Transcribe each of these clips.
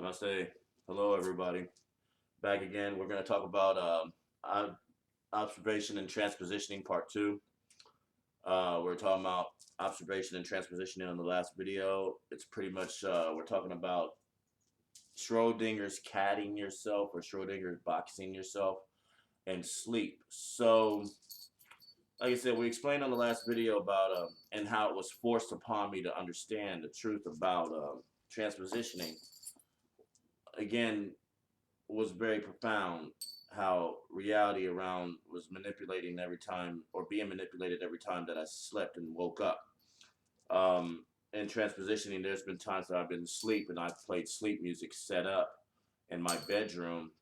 And I say, hello, everybody. Back again. We're going to talk about observation and transpositioning part two. We're talking about observation and transpositioning on the last video. It's pretty much, we're talking about Schrodinger's catting yourself or Schrodinger's boxing yourself and sleep. So, like I said, we explained on the last video about and how it was forced upon me to understand the truth about transpositioning. Again, was very profound how reality around was manipulating every time or being manipulated every time that I slept and woke up. In transpositioning, there's been times that I've been asleep and I've played sleep music set up in my bedroom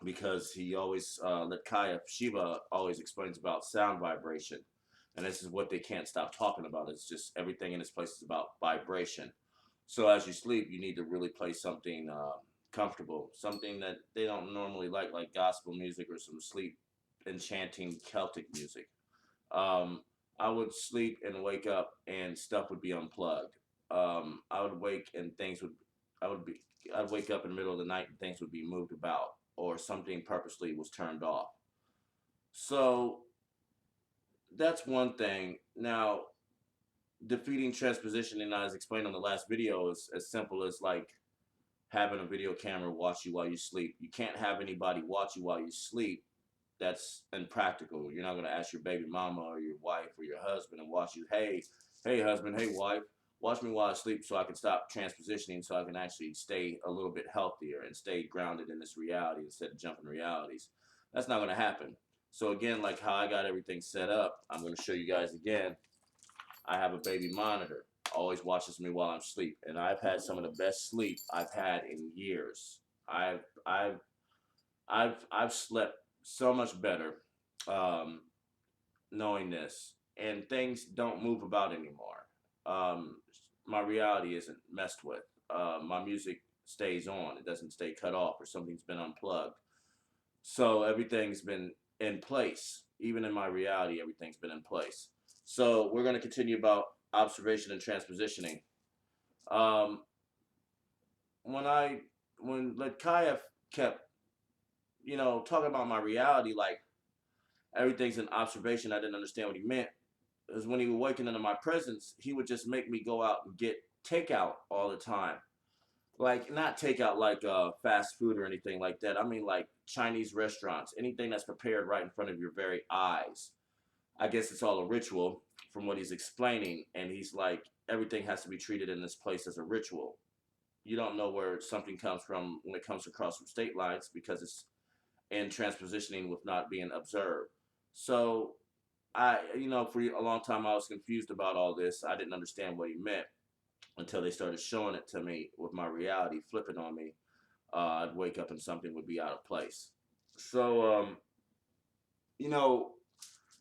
because he always, Shiva always explains about sound vibration. And this is what they can't stop talking about. It's just everything in this place is about vibration. So as you sleep, you need to really play something comfortable, something that they don't normally like gospel music or some sleep enchanting Celtic music. Um, I would sleep and wake up and stuff would be unplugged. I would wake and things would, I would be, I'd wake up in the middle of the night and things would be moved about or something purposely was turned off. So that's one thing. Now, defeating transpositioning, as explained on the last video, is as simple as like having a video camera watch you while you sleep. You can't have anybody watch you while you sleep. That's impractical. You're not going to ask your baby mama or your wife or your husband and watch you. Hey, husband, hey, wife, watch me while I sleep so I can stop transpositioning so I can actually stay a little bit healthier and stay grounded in this reality instead of jumping realities. That's not going to happen. So again, like how I got everything set up, I'm going to show you guys again. I have a baby monitor. Always watches me while I'm asleep, and I've had some of the best sleep I've had in years. I've I've I've slept so much better, um, knowing this, and things don't move about anymore. Um, my reality isn't messed with. My music stays on; it doesn't stay cut off or something's been unplugged. So everything's been in place. Even in my reality, everything's been in place. So we're going to continue about observation and transpositioning. Um, when I when Letkayev kept talking about my reality like everything's an observation, I didn't understand what he meant. It was when he would waken into my presence, he would just make me go out and get takeout all the time. Like not takeout like fast food or anything like that. I mean like Chinese restaurants, anything that's prepared right in front of your very eyes. I guess it's all a ritual from what he's explaining, and he's like everything has to be treated in this place as a ritual. You don't know where something comes from when it comes across from state lines because it's in transpositioning with not being observed. So for a long time I was confused about all this. I didn't understand what he meant until they started showing it to me with my reality flipping on me. I'd wake up and something would be out of place. So, you know,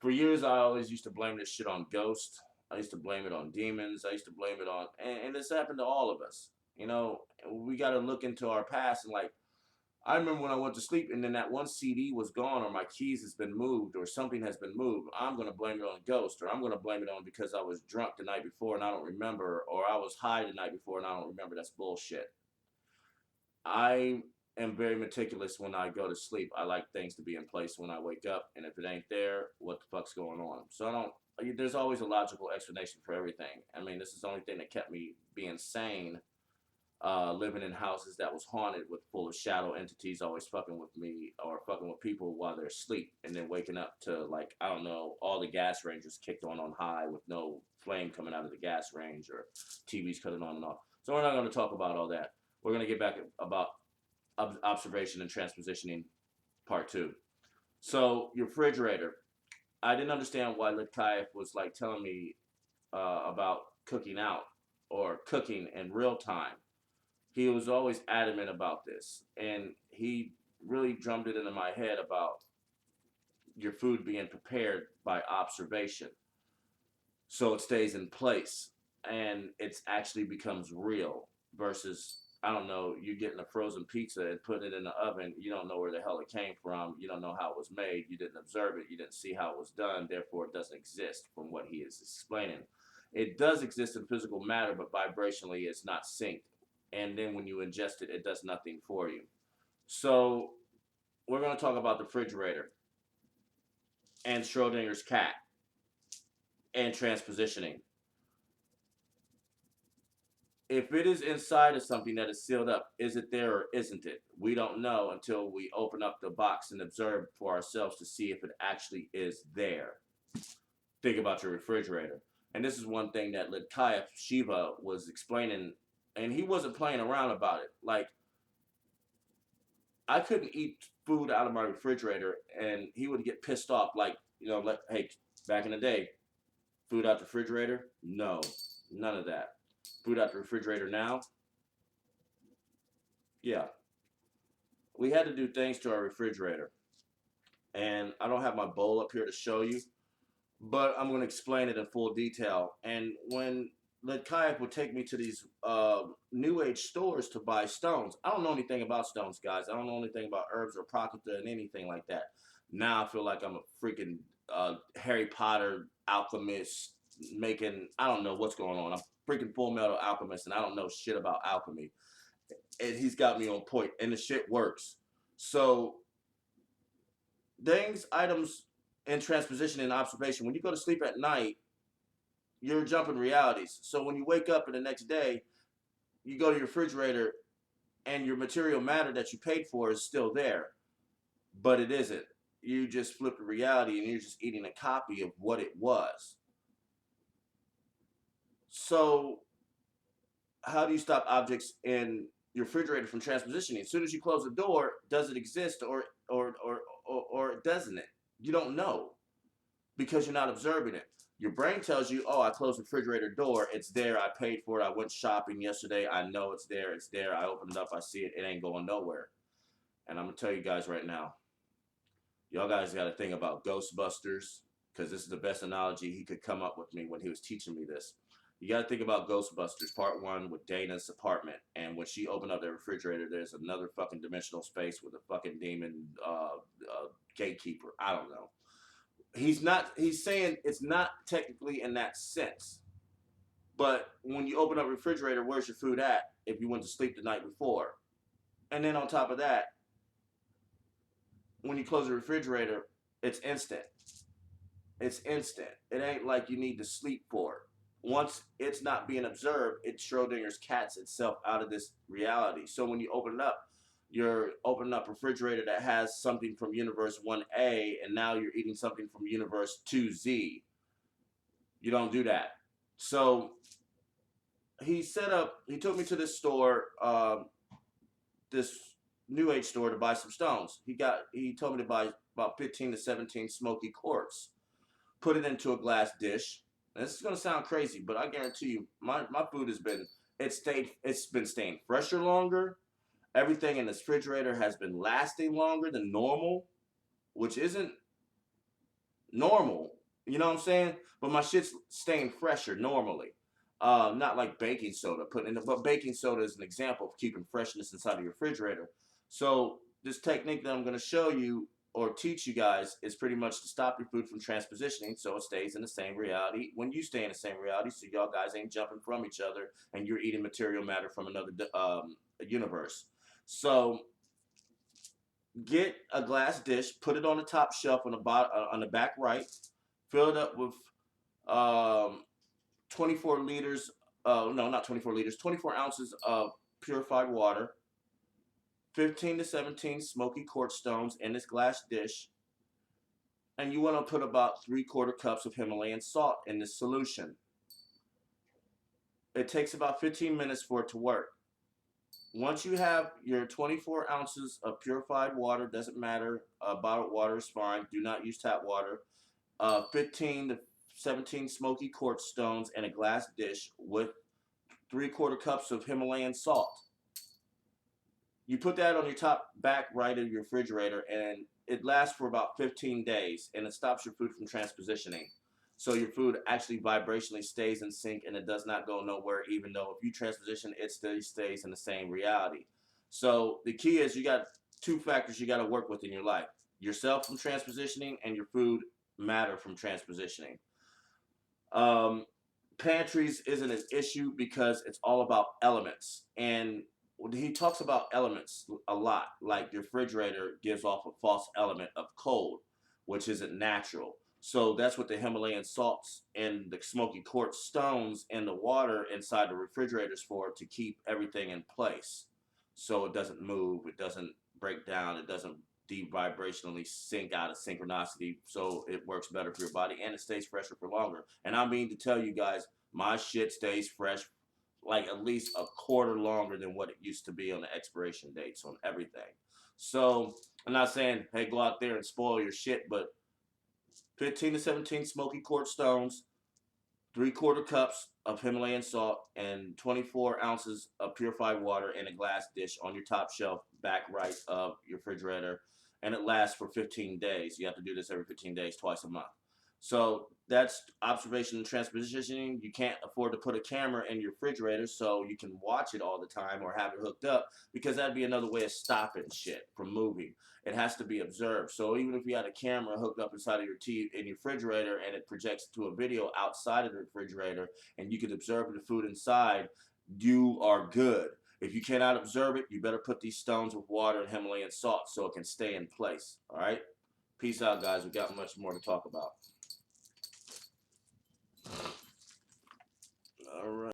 for years I always used to blame this shit on ghosts. I used to blame it on demons. I used to blame it on, and this happened to all of us. We got to look into our past and like I remember when I went to sleep and then that one CD was gone or my keys has been moved or something has been moved. I'm going to blame it on a ghost or I'm going to blame it on because I was drunk the night before and I don't remember or I was high the night before and I don't remember. That's bullshit. I am very meticulous when I go to sleep. I like things to be in place when I wake up, and if it ain't there, what the fuck's going on? So I don't. There's always a logical explanation for everything. I mean, this is the only thing that kept me being sane. Living in houses that was haunted with full of shadow entities always fucking with me or fucking with people while they're asleep and then waking up to like I don't know all the gas ranges kicked on high with no flame coming out of the gas range or TVs cutting on and off. So we're not going to talk about all that. We're going to get back about observation and transpositioning part two. So your refrigerator, I didn't understand why Litkayev was like telling me about cooking out or cooking in real time. He was always adamant about this, and he really drummed it into my head about your food being prepared by observation, so it stays in place and it actually becomes real. Versus, I don't know, you getting a frozen pizza and putting it in the oven, you don't know where the hell it came from, you don't know how it was made, you didn't observe it, you didn't see how it was done, therefore it doesn't exist from what he is explaining. It does exist in physical matter, but vibrationally it's not synced and then when you ingest it, it does nothing for you. So we're going to talk about the refrigerator and Schrodinger's cat and transpositioning. If it is inside of something that is sealed up, is it there or isn't it? We don't know until we open up the box and observe for ourselves to see if it actually is there. Think about your refrigerator. And this is one thing that Litkayev Shiva was explaining, and he wasn't playing around about it. Like, I couldn't eat food out of my refrigerator, and he would get pissed off. Like, hey, back in the day, food out the refrigerator? No, none of that. Food out the refrigerator now? Yeah. We had to do things to our refrigerator. And I don't have my bowl up here to show you, but I'm going to explain it in full detail. And when Kayak would take me to these New Age stores to buy stones, I don't know anything about stones, guys. I don't know anything about herbs or prakruta and anything like that. Now I feel like I'm a freaking Harry Potter alchemist making, I don't know what's going on. I'm freaking Full Metal Alchemist, and I don't know shit about alchemy. And he's got me on point, and the shit works. So things, items, and transposition and observation. When you go to sleep at night, you're jumping realities. So when you wake up in the next day, you go to your refrigerator, and your material matter that you paid for is still there, but it isn't. You just flip the reality, and you're just eating a copy of what it was. So how do you stop objects in your refrigerator from transpositioning? As soon as you close the door, does it exist or doesn't it? You don't know because you're not observing it. Your brain tells you, oh, I closed the refrigerator door. It's there. I paid for it. I went shopping yesterday. I know it's there. It's there. I opened it up. I see it. It ain't going nowhere. And I'm going to tell you guys right now, y'all guys got to think about Ghostbusters, because this is the best analogy he could come up with me when he was teaching me this. You got to think about Ghostbusters Part 1 with Dana's apartment. And when she opened up the refrigerator, there's another fucking dimensional space with a fucking demon gatekeeper. I don't know. He's saying it's not technically in that sense. But when you open up a refrigerator, where's your food at if you went to sleep the night before? And then on top of that, when you close the refrigerator, it's instant. It's instant. It ain't like you need to sleep for it. Once it's not being observed, it Schrodinger's cats itself out of this reality. So when you open it up, you're opening up a refrigerator that has something from universe 1A, and now you're eating something from universe 2Z. You don't do that. So he took me to this store, this New Age store, to buy some stones. He told me to buy about 15 to 17 smoky quartz. Put it into a glass dish. This is gonna sound crazy, but I guarantee you, my food it's been staying fresher longer. Everything in this refrigerator has been lasting longer than normal, which isn't normal. You know what I'm saying? But my shit's staying fresher normally. Not like baking soda. But baking soda is an example of keeping freshness inside of your refrigerator. So this technique that I'm gonna show you or teach you guys is pretty much to stop your food from transpositioning so it stays in the same reality when you stay in the same reality, so y'all guys ain't jumping from each other and you're eating material matter from another universe. So get a glass dish, put it on the top shelf on the back right, fill it up with 24 liters, no, not 24 liters, 24 ounces of purified water, 15 to 17 smoky quartz stones in this glass dish, and you want to put about 3/4 cups of Himalayan salt in this solution. It takes about 15 minutes for it to work. Once you have your 24 ounces of purified water, doesn't matter, bottled water is fine, do not use tap water, 15 to 17 smoky quartz stones in a glass dish with 3/4 cups of Himalayan salt. You put that on your top back right of your refrigerator, and it lasts for about 15 days, and it stops your food from transpositioning. So your food actually vibrationally stays in sync, and it does not go nowhere, even though if you transposition, it still stays in the same reality. So the key is you got two factors you got to work with in your life: yourself from transpositioning and your food matter from transpositioning. pantries isn't an issue because it's all about elements. And he talks about elements a lot. Like the refrigerator gives off a false element of cold, which isn't natural. So that's what the Himalayan salts and the smoky quartz stones and the water inside the refrigerators for, to keep everything in place. So it doesn't move, it doesn't break down, it doesn't de-vibrationally sync out of synchronicity, so it works better for your body and it stays fresher for longer. And I mean to tell you guys, my shit stays fresh like at least a quarter longer than what it used to be on the expiration dates on everything. So I'm not saying, hey, go out there and spoil your shit, but 15 to 17 smoky quartz stones, 3/4 cups of Himalayan salt, and 24 ounces of purified water in a glass dish on your top shelf, back right of your refrigerator. And it lasts for 15 days. You have to do this every 15 days, twice a month. So that's observation and transpositioning. You can't afford to put a camera in your refrigerator so you can watch it all the time or have it hooked up, because that'd be another way of stopping shit from moving. It has to be observed. So even if you had a camera hooked up inside of your in your refrigerator and it projects to a video outside of the refrigerator and you can observe the food inside, you are good. If you cannot observe it, you better put these stones with water and Himalayan salt so it can stay in place. All right? Peace out, guys. We got much more to talk about. All right.